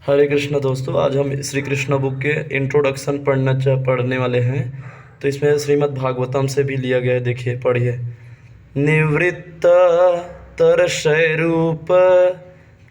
हरे कृष्ण दोस्तों, आज हम श्री कृष्ण बुक के इंट्रोडक्शन पढ़ने वाले हैं। तो इसमें श्रीमद् भागवतम से भी लिया गया है। देखिए, पढ़िए। निवृत्त तरशय रूप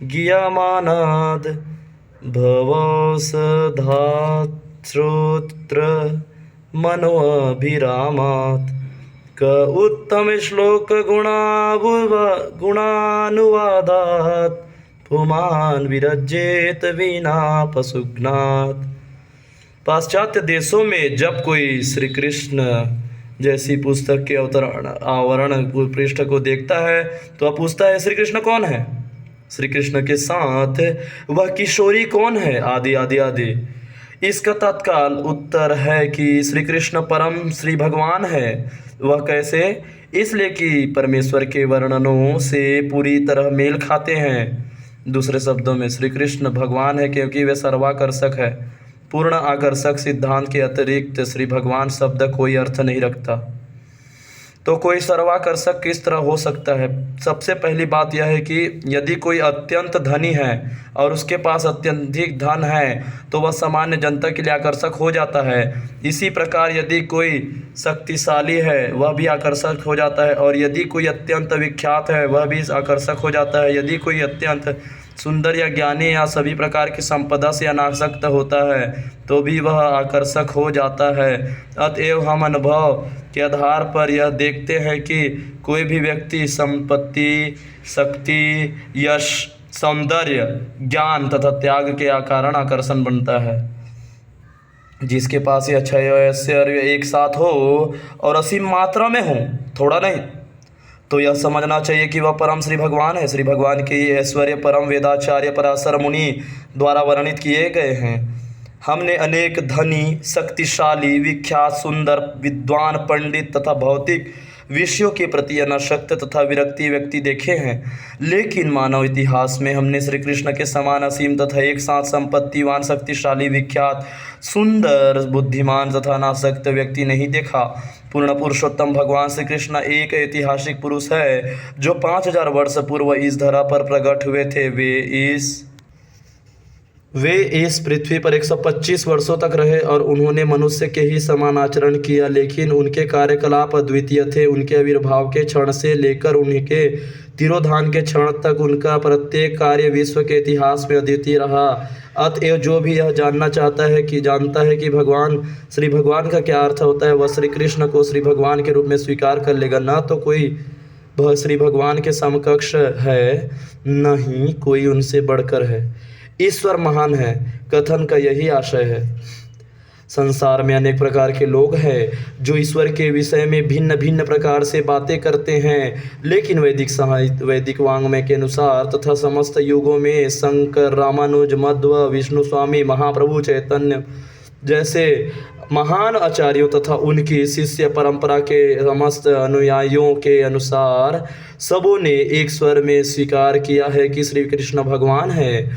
गियमानाद भवसधात्रोत्र मनोभिरामात् क उत्तम श्लोक गुणानुवादात् पुमान विरजेत वीणा पशुघ्नाथ। पाश्चात्य देशों में जब कोई श्री कृष्ण जैसी पुस्तक के आवरण पृष्ठ को देखता है तो वह पूछता है, श्री कृष्ण कौन है? श्री कृष्ण के साथ वह किशोरी कौन है? आदि आदि आदि। इसका तत्काल उत्तर है कि श्री कृष्ण परम श्री भगवान है। वह कैसे? इसलिए कि परमेश्वर के वर्णनों से पूरी तरह मेल खाते हैं। दूसरे शब्दों में, श्री कृष्ण भगवान है क्योंकि वे सर्वाकर्षक है। पूर्ण आकर्षक सिद्धांत के अतिरिक्त श्री भगवान शब्द कोई अर्थ नहीं रखता। तो कोई सर्वाकर्षक किस तरह हो सकता है? सबसे पहली बात यह है कि यदि कोई अत्यंत धनी है और उसके पास अत्यधिक धन है तो वह सामान्य जनता के लिए आकर्षक हो जाता है। इसी प्रकार यदि कोई शक्तिशाली है वह भी आकर्षक हो जाता है, और यदि कोई अत्यंत विख्यात है वह भी आकर्षक हो जाता है। यदि कोई अत्यंत सुंदर या ज्ञानी या सभी प्रकार की संपदा से अनासक्त होता है तो भी वह आकर्षक हो जाता है। अतएव हम अनुभव के आधार पर यह देखते हैं कि कोई भी व्यक्ति संपत्ति, शक्ति, यश, सौंदर्य, ज्ञान तथा त्याग के कारण आकर्षण बनता है। जिसके पास ये छह ऐश्वर्य एक साथ हो और असीम मात्रा में हो, थोड़ा नहीं, तो यह समझना चाहिए कि वह परम श्री भगवान है। श्री भगवान के ये ऐश्वर्य परम वेदाचार्य पराशर मुनि द्वारा वर्णित किए गए हैं। हमने अनेक धनी, शक्तिशाली, विख्यात, सुंदर, विद्वान, पंडित तथा भौतिक विषयों के प्रति अनासक्त तथा विरक्ति व्यक्ति देखे हैं, लेकिन मानव इतिहास में हमने श्री कृष्ण के समान असीम तथा एक साथ संपत्तिवान, शक्तिशाली, विख्यात, सुंदर, बुद्धिमान तथा अनासक्त व्यक्ति नहीं देखा। पूर्ण पुरुषोत्तम भगवान श्री कृष्ण एक ऐतिहासिक पुरुष है जो 5000 वर्ष पूर्व इस धरा पर प्रकट हुए थे। वे इस पृथ्वी पर 125 वर्षों तक रहे और उन्होंने मनुष्य के ही समान आचरण किया, लेकिन उनके कार्यकलाप अद्वितीय थे। उनके आविर्भाव के क्षण से लेकर उनके तिरोधान के क्षण तक उनका प्रत्येक कार्य विश्व के इतिहास में अद्वितीय रहा। अतएव जो भी यह जानता है कि भगवान श्री भगवान का क्या अर्थ होता है, वह श्री कृष्ण को श्री भगवान के रूप में स्वीकार कर लेगा। न तो कोई वह श्री भगवान के समकक्ष है, न ही कोई उनसे बढ़कर है। ईश्वर महान है, कथन का यही आशय है। संसार में अनेक प्रकार के लोग हैं जो ईश्वर के विषय में भिन्न भिन्न प्रकार से बातें करते हैं, लेकिन वैदिक साहित्य, वैदिक वाङ्मय के अनुसार तथा समस्त युगों में शंकर, रामानुज, मध्व, विष्णु स्वामी, महाप्रभु चैतन्य जैसे महान आचार्यों तथा उनकी शिष्य परंपरा के समस्त अनुयायियों के अनुसार सबों ने एक स्वर में स्वीकार किया है कि श्री कृष्ण भगवान है।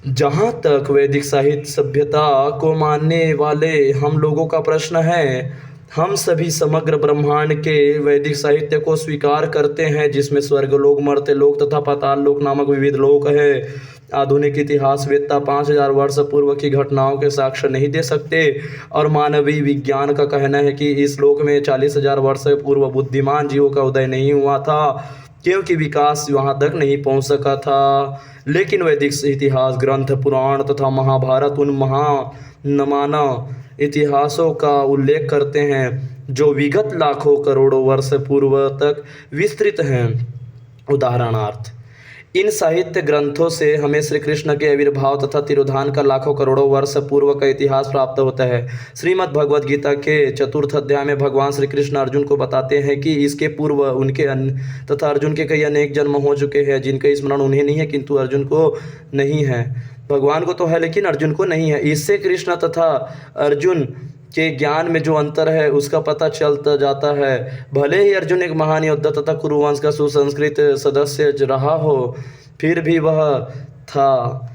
जहाँ तक वैदिक साहित्य सभ्यता को मानने वाले हम लोगों का प्रश्न है, हम सभी समग्र ब्रह्मांड के वैदिक साहित्य को स्वीकार करते हैं, जिसमें स्वर्ग लोक, मर्त्य लोक तथा पाताल लोक नामक विविध लोक है। आधुनिक इतिहासवेत्ता 5000 वर्ष पूर्व की घटनाओं के साक्ष्य नहीं दे सकते, और मानवीय विज्ञान का कहना है कि इस लोक में 40,000 वर्ष पूर्व बुद्धिमान जीवों का उदय नहीं हुआ था, क्योंकि विकास वहाँ तक नहीं पहुँच सका था। लेकिन वैदिक इतिहास ग्रंथ, पुराण तथा महाभारत उन महान इतिहासों का उल्लेख करते हैं जो विगत लाखों करोड़ों वर्ष पूर्व तक विस्तृत हैं। उदाहरणार्थ, इन साहित्य ग्रंथों से हमें श्री कृष्ण के आविर्भाव तथा तिरोधान का लाखों करोड़ों वर्ष पूर्व का इतिहास प्राप्त होता है। श्रीमद् भगवद गीता के 4th अध्याय में भगवान श्री कृष्ण अर्जुन को बताते हैं कि इसके पूर्व उनके तथा अर्जुन के कई अनेक जन्म हो चुके हैं, जिनका स्मरण उन्हें नहीं है, किंतु अर्जुन को नहीं है। भगवान को तो है लेकिन अर्जुन को नहीं है। इससे कृष्ण तथा अर्जुन के ज्ञान में जो अंतर है उसका पता चलता जाता है। भले ही अर्जुन एक महान योद्धा तथा कुरुवंश का सुसंस्कृत सदस्य रहा हो, फिर भी वह था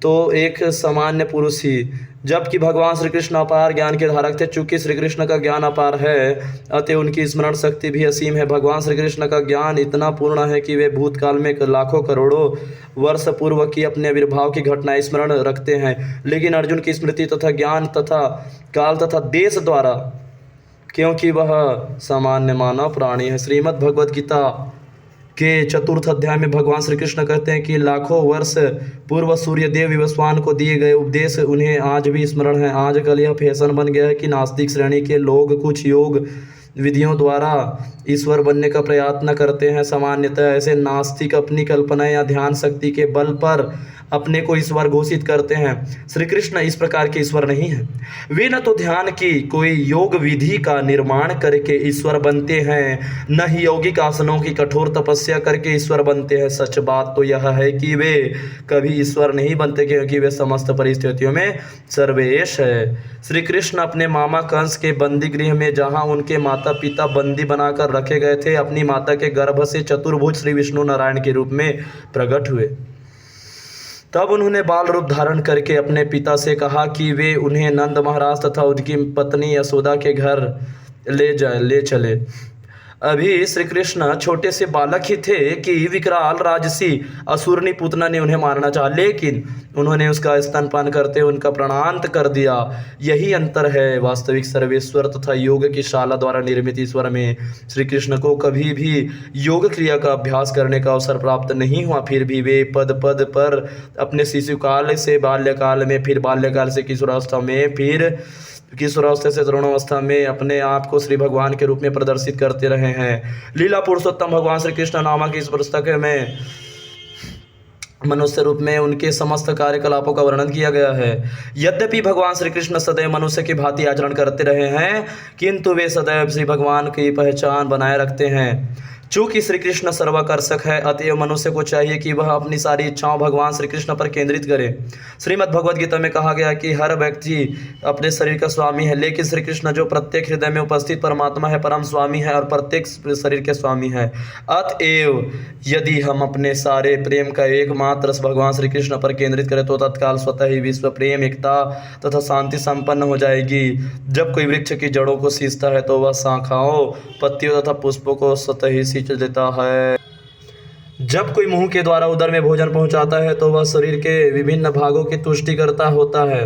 तो एक सामान्य पुरुष ही, जबकि भगवान श्री कृष्ण अपार ज्ञान के धारक थे। चूंकि श्री कृष्ण का ज्ञान अपार है, अतः उनकी स्मरण शक्ति भी असीम है। भगवान श्री कृष्ण का ज्ञान इतना पूर्ण है कि वे भूतकाल में लाखों करोड़ों वर्ष पूर्व की अपने आविर्भाव की घटनाएं स्मरण रखते हैं। लेकिन अर्जुन की स्मृति तथा ज्ञान तथा काल तथा देश द्वारा, क्योंकि वह सामान्य मानव प्राणी है। श्रीमद् भगवद गीता के चतुर्थ अध्याय में भगवान श्री कृष्ण कहते हैं कि लाखों वर्ष पूर्व सूर्य देव विवस्वान को दिए गए उपदेश उन्हें आज भी स्मरण है। आजकल यह फैशन बन गया है कि नास्तिक श्रेणी के लोग कुछ योग विधियों द्वारा ईश्वर बनने का प्रयत्न करते हैं। सामान्यतः ऐसे नास्तिक अपनी कल्पना या ध्यान शक्ति के बल पर अपने को ईश्वर घोषित करते हैं। श्री कृष्ण इस प्रकार के ईश्वर नहीं है। वे न तो ध्यान की कोई योग विधि का निर्माण करके ईश्वर बनते हैं, न ही यौगिक आसनों की कठोर तपस्या करके ईश्वर बनते हैं। सच बात तो यह है कि वे कभी ईश्वर नहीं बनते, क्योंकि वे समस्त परिस्थितियों में सर्वेश है। श्री कृष्ण अपने मामा कंस के बंदी गृह में, जहाँ उनके माता पिता बंदी बनाकर रखे गए थे, अपनी माता के गर्भ से चतुर्भुज श्री विष्णु नारायण के रूप में प्रकट हुए। तब उन्होंने बाल रूप धारण करके अपने पिता से कहा कि वे उन्हें नंद महाराज तथा उनकी पत्नी यशोदा के घर ले चले। अभी श्री कृष्ण छोटे से बालक ही थे कि विकराल राजसी असुरनी पूतना ने उन्हें मारना चाहा, लेकिन उन्होंने उसका स्तनपान करते उनका प्राणांत कर दिया। यही अंतर है वास्तविक सर्वेश्वर तथा योग की शाला द्वारा निर्मित ईश्वर में। श्री कृष्ण को कभी भी योग क्रिया का अभ्यास करने का अवसर प्राप्त नहीं हुआ, फिर भी वे पद पद पर अपने शिशुकाल से बाल्यकाल में, फिर बाल्यकाल से किशोरावस्था में, फिर किशोरावस्था से तरुणावस्था में अपने आप को श्री भगवान के रूप में प्रदर्शित करते रहे हैं। लीला पुरुषोत्तम भगवान श्री कृष्ण नामक इस पुस्तक में मनुष्य रूप में उनके समस्त कार्यकलापों का वर्णन किया गया है। यद्यपि भगवान श्री कृष्ण सदैव मनुष्य की भांति आचरण करते रहे हैं, किंतु वे सदैव श्री भगवान की पहचान बनाए रखते हैं। चूँकि श्री कृष्ण सर्वाकर्षक है, अतएव मनुष्य को चाहिए कि वह अपनी सारी इच्छाओं भगवान श्री कृष्ण पर केंद्रित करे। श्रीमद् भगवद गीता में कहा गया कि हर व्यक्ति अपने शरीर का स्वामी है, लेकिन श्री कृष्ण जो प्रत्येक हृदय में उपस्थित परमात्मा है, परम स्वामी है और प्रत्येक शरीर के स्वामी है। अतएव यदि हम अपने सारे प्रेम का एकमात्र भगवान श्री कृष्ण पर केंद्रित करें, तो तत्काल स्वतः ही विश्व प्रेम, एकता तथा शांति संपन्न हो जाएगी। जब कोई वृक्ष की जड़ों को सींचता है, तो वह शाखाओं, पत्तियों तथा पुष्पों को स्वतः ही सींच देता है। जब कोई मुंह के द्वारा उदर में भोजन पहुंचाता है, तो वह शरीर के विभिन्न भागों की तुष्टि करता होता है।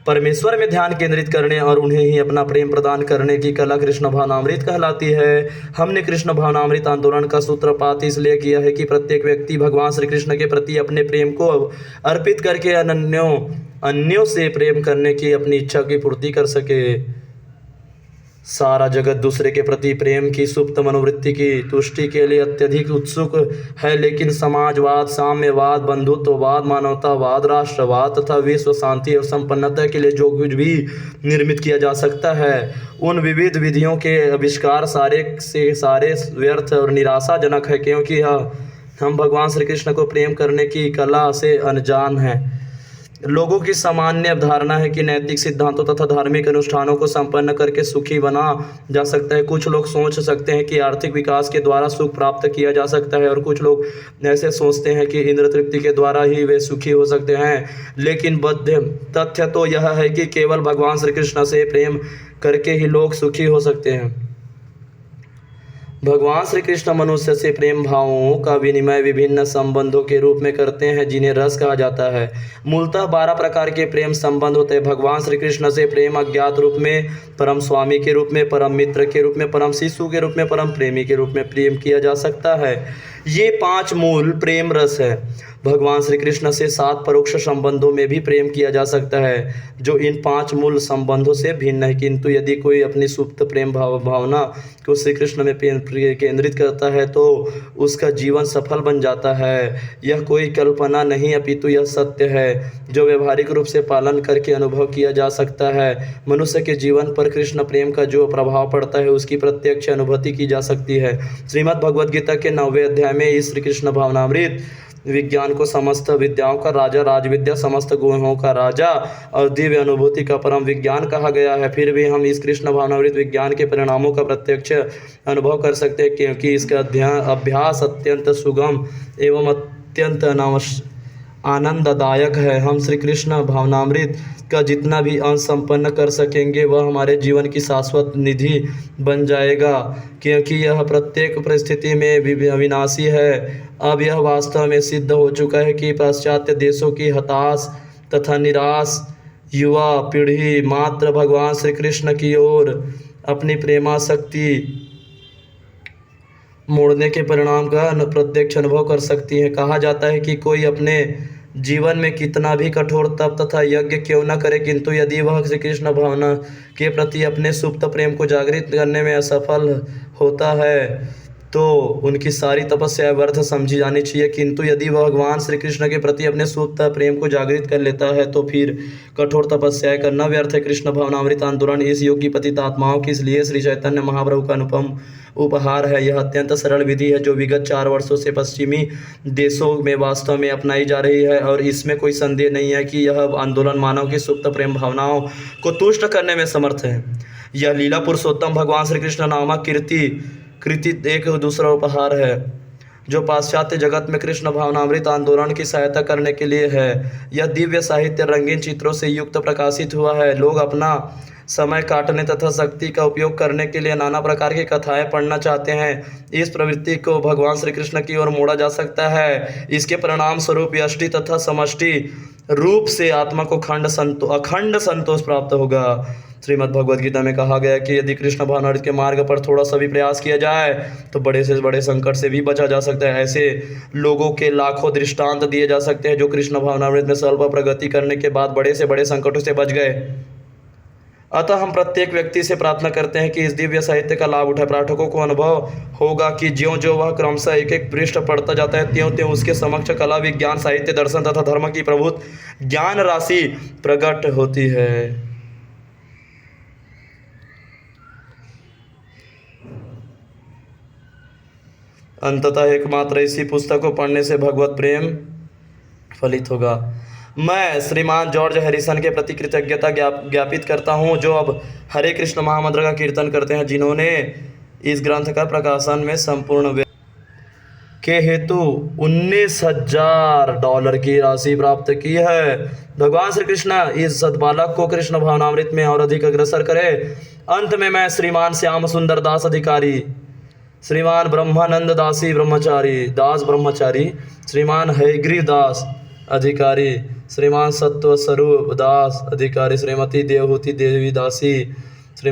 परमेश्वर में ध्यान केंद्रित करने और उन्हें ही अपना प्रेम प्रदान करने की कला कृष्ण भावनामृत कहलाती है। हमने कृष्ण भावनामृत आंदोलन का सूत्रपात इसलिए किया है कि प्रत्येक व्यक्ति भगवान श्री कृष्ण के प्रति अपने प्रेम को अर्पित करके अन्यों से प्रेम करने की अपनी इच्छा की पूर्ति कर सके। सारा जगत दूसरे के प्रति प्रेम की सुप्त मनोवृत्ति की तुष्टि के लिए अत्यधिक उत्सुक है, लेकिन समाजवाद, साम्यवाद, बंधुत्ववाद, मानवतावाद, राष्ट्रवाद तथा विश्व शांति और संपन्नता के लिए जो कुछ भी निर्मित किया जा सकता है, उन विविध विधियों के आविष्कार सारे व्यर्थ और निराशाजनक है, क्योंकि हम भगवान श्री कृष्ण को प्रेम करने की कला से अनजान हैं। लोगों की सामान्य अवधारणा है कि नैतिक सिद्धांतों तथा धार्मिक अनुष्ठानों को संपन्न करके सुखी बना जा सकता है। कुछ लोग सोच सकते हैं कि आर्थिक विकास के द्वारा सुख प्राप्त किया जा सकता है, और कुछ लोग ऐसे सोचते हैं कि इंद्र तृप्ति के द्वारा ही वे सुखी हो सकते हैं। लेकिन तथ्य तो यह है कि केवल भगवान श्री कृष्ण से प्रेम करके ही लोग सुखी हो सकते हैं। भगवान श्री कृष्ण मनुष्य से प्रेम भावों का विनिमय विभिन्न संबंधों के रूप में करते हैं, जिन्हें रस कहा जाता है। मूलतः 12 प्रकार के प्रेम संबंध होते हैं। भगवान श्री कृष्ण से प्रेम अज्ञात रूप में, परम स्वामी के रूप में, परम मित्र के रूप में, परम शिशु के रूप में, परम प्रेमी के रूप में प्रेम किया जा सकता है। ये 5 मूल प्रेम रस है। भगवान श्री कृष्ण से 7 परोक्ष संबंधों में भी प्रेम किया जा सकता है, जो इन 5 मूल संबंधों से भिन्न है। किंतु यदि कोई अपनी सुप्त प्रेम भावना को श्री कृष्ण में केंद्रित करता है, तो उसका जीवन सफल बन जाता है। यह कोई कल्पना नहीं, अपितु यह सत्य है जो व्यवहारिक रूप से पालन करके अनुभव किया जा सकता है। मनुष्य के जीवन पर कृष्ण प्रेम का जो प्रभाव पड़ता है, उसकी प्रत्यक्ष अनुभूति की जा सकती है। श्रीमद् भगवद गीता के 9वें अध्याय में इस श्री कृष्ण भावनामृत विज्ञान को समस्त विद्याओं का राजा, राजविद्या समस्त गुणों का राजा और दिव्य अनुभूति का परम विज्ञान कहा गया है। फिर भी हम इस कृष्ण भावनामृत विज्ञान के परिणामों का प्रत्यक्ष अनुभव कर सकते हैं, क्योंकि इसका अभ्यास अत्यंत सुगम एवं अत्यंत आनंददायक है। हम श्री कृष्ण भावनामृत का जितना भी अंश संपन्न कर सकेंगे वह हमारे जीवन की शाश्वत निधि बन जाएगा, क्योंकि यह प्रत्येक परिस्थिति में अविनाशी है। अब यह वास्तव में सिद्ध हो चुका है कि पाश्चात्य देशों की हताश तथा निराश युवा पीढ़ी मात्र भगवान श्री कृष्ण की ओर अपनी प्रेमासक्ति मोड़ने के परिणाम का प्रत्यक्ष अनुभव कर सकती है। कहा जाता है कि कोई अपने जीवन में कितना भी कठोर तप तथा यज्ञ क्यों न करे, किंतु यदि वह श्री कृष्ण भावना के प्रति अपने सुप्त प्रेम को जागृत करने में असफल होता है तो उनकी सारी तपस्या व्यर्थ समझी जानी चाहिए। किंतु यदि वह भगवान श्री कृष्ण के प्रति अपने सुप्त प्रेम को जागृत कर लेता है तो फिर कठोर तपस्याएं करना व्यर्थ है। कृष्ण भावनामृत आंदोलन इस योग की पतित आत्माओं की इसलिए श्री चैतन्य महाप्रभु का अनुपम उपहार है। यह अत्यंत सरल विधि है जो विगत 4 वर्षों से पश्चिमी देशों में वास्तव में अपनाई जा रही है, और इसमें कोई संदेह नहीं है कि यह आंदोलन मानव की सुप्त प्रेम भावनाओं को तुष्ट करने में समर्थ है। यह लीला पुरुषोत्तम भगवान श्री कृष्ण नामक कृति एक दूसरा उपहार है जो पाश्चात्य जगत में कृष्ण भावनामृत आंदोलन की सहायता करने के लिए है। यह दिव्य साहित्य रंगीन चित्रों से युक्त प्रकाशित हुआ है। लोग अपना समय काटने तथा शक्ति का उपयोग करने के लिए नाना प्रकार की कथाएं पढ़ना चाहते हैं। इस प्रवृत्ति को भगवान श्री कृष्ण की ओर मोड़ा जा सकता है। इसके परिणाम स्वरूप यष्टि तथा समष्टि रूप से आत्मा को अखंड संतोष प्राप्त होगा। श्रीमद् भगवद गीता में कहा गया कि यदि कृष्ण भावनामृत के मार्ग पर थोड़ा सा भी प्रयास किया जाए तो बड़े से बड़े संकट से भी बचा जा सकता है। ऐसे लोगों के लाखों दृष्टांत दिए जा सकते हैं जो कृष्ण भावनामृत में स्वल्प प्रगति करने के बाद बड़े से बड़े संकटों से बच गए। अतः हम प्रत्येक व्यक्ति से प्रार्थना करते हैं कि इस दिव्य साहित्य का लाभ उठाए। पाठकों को अनुभव होगा कि ज्यों ज्यों वह क्रमशः एक एक पृष्ठ पढ़ता जाता है त्यों त्यों उसके समक्ष कला विज्ञान साहित्य दर्शन तथा धर्म की प्रभुत ज्ञान राशि प्रकट होती है। अंततः एकमात्र इसी पुस्तक को पढ़ने से भगवत प्रेम फलित होगा। मैं श्रीमान जॉर्ज हैरिसन के प्रति कृतज्ञता ज्ञापित करता हूँ जो अब हरे कृष्ण महामंत्र का कीर्तन करते हैं, जिन्होंने इस ग्रंथ का प्रकाशन में संपूर्ण के हेतु $19,000 की राशि प्राप्त की है। भगवान श्री कृष्ण इस सद्बालक को कृष्ण भावनामृत में और अधिक अग्रसर करे। अंत में मैं श्रीमान श्याम सुंदर दास अधिकारी, श्रीमान ब्रह्मानंद दासी ब्रह्मचारी, श्रीमान हयग्रीव दास अधिकारी, श्रीमान सत्व स्वरूप दास अधिकारी, श्रीमती देवहूति देवी दासी